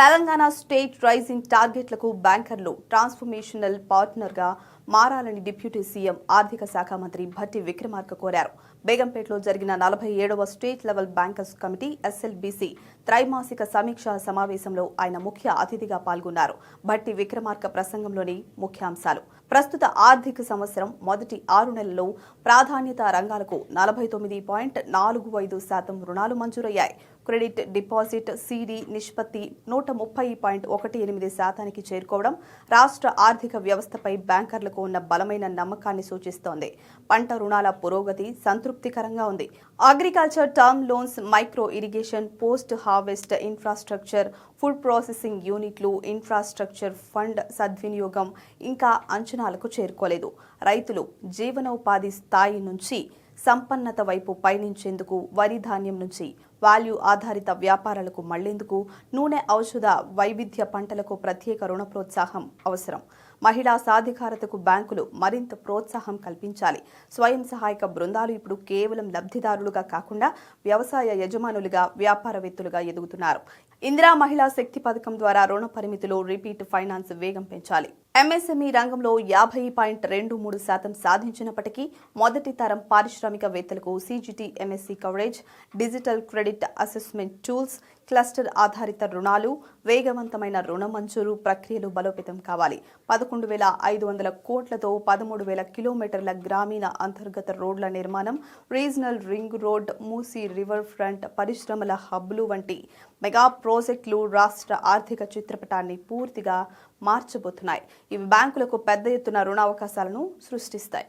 Telangana state rising టార్గెట్లకు బ్యాంకర్లు transformational పార్ట్నర్గా మారాలని deputy CM ఆర్థిక శాఖ మంత్రి భట్టి విక్రమార్క కోరారు. బేగంపేటలో జరిగిన 47వ state level bankers committee SLBC త్రైమాసిక సమీక్షా సమావేశంలో ఆయన ముఖ్య అతిథిగా పాల్గొన్నారు. భట్టి విక్రమార్క ప్రసంగంలోని ముఖ్యాంశాలు: ప్రస్తుత ఆర్థిక సంవత్సరం మొదటి 6 నెలల్లో ప్రాధాన్యత రంగాలకు 49.45% రుణాలు మంజూరయ్యాయి. క్రెడిట్ డిపాజిట్ సీడీ నిష్పత్తి 130.18% చేరుకోవడం రాష్ట్ర ఆర్థిక వ్యవస్థపై బ్యాంకర్లకు ఉన్న బలమైన నమ్మకాన్ని సూచిస్తోంది. పంట రుణాల పురోగతి సంతృప్తికరంగా ఉంది. Agriculture term loans, micro irrigation, post harvest infrastructure, food processing యూనిట్లు, ఇన్ఫ్రాస్ట్రక్చర్ ఫండ్ సద్వినియోగం ఇంకా అంచనాలకు చేరుకోలేదు. రైతులు జీవనోపాధి స్థాయి నుంచి సంపన్నత వైపు పయనించేందుకు, వరి ధాన్యం నుంచి వాల్యూ ఆధారిత వ్యాపారాలకు మళ్లేందుకు, నూనె, ఔషధ, వైవిధ్య పంటలకు ప్రత్యేక రుణ ప్రోత్సాహం అవసరం. మహిళా సాధికారతకు బ్యాంకులు మరింత ప్రోత్సాహం కల్పించాలి. స్వయం సహాయక బృందాలు ఇప్పుడు కేవలం లబ్ధిదారులుగా కాకుండా వ్యవసాయ యజమానులుగా, వ్యాపారవేత్తలుగా ఎదుగుతున్నారు. ఇందిరా మహిళా శక్తి పథకం ద్వారా రుణ పరిమితిలో రిపీట్ ఫైనాన్స్ వేగం పెంచాలి. ఎంఎస్ఎంఈ రంగంలో 50.23% సాధించినప్పటికీ మొదటి తరం పారిశ్రామికవేత్తలకు CGTMSE coverage, digital credit assessment tools, cluster ఆధారిత రుణాలు, వేగవంతమైన రుణ మంజూరు ప్రక్రియలు బలోపేతం కావాలి. 11,500 కోట్లతో 13,000 కిలోమీటర్ల గ్రామీణ అంతర్గత రోడ్ల నిర్మాణం, regional ring road, Musi river front, పరిశ్రమల హబ్లు వంటి మెగా ప్రాజెక్టులు రాష్ట్ర ఆర్థిక చిత్రపటాన్ని పూర్తిగా మార్చబోతున్నాయి. ఇవి బ్యాంకులకు పెద్ద ఎత్తున రుణ అవకాశాలను సృష్టిస్తాయి.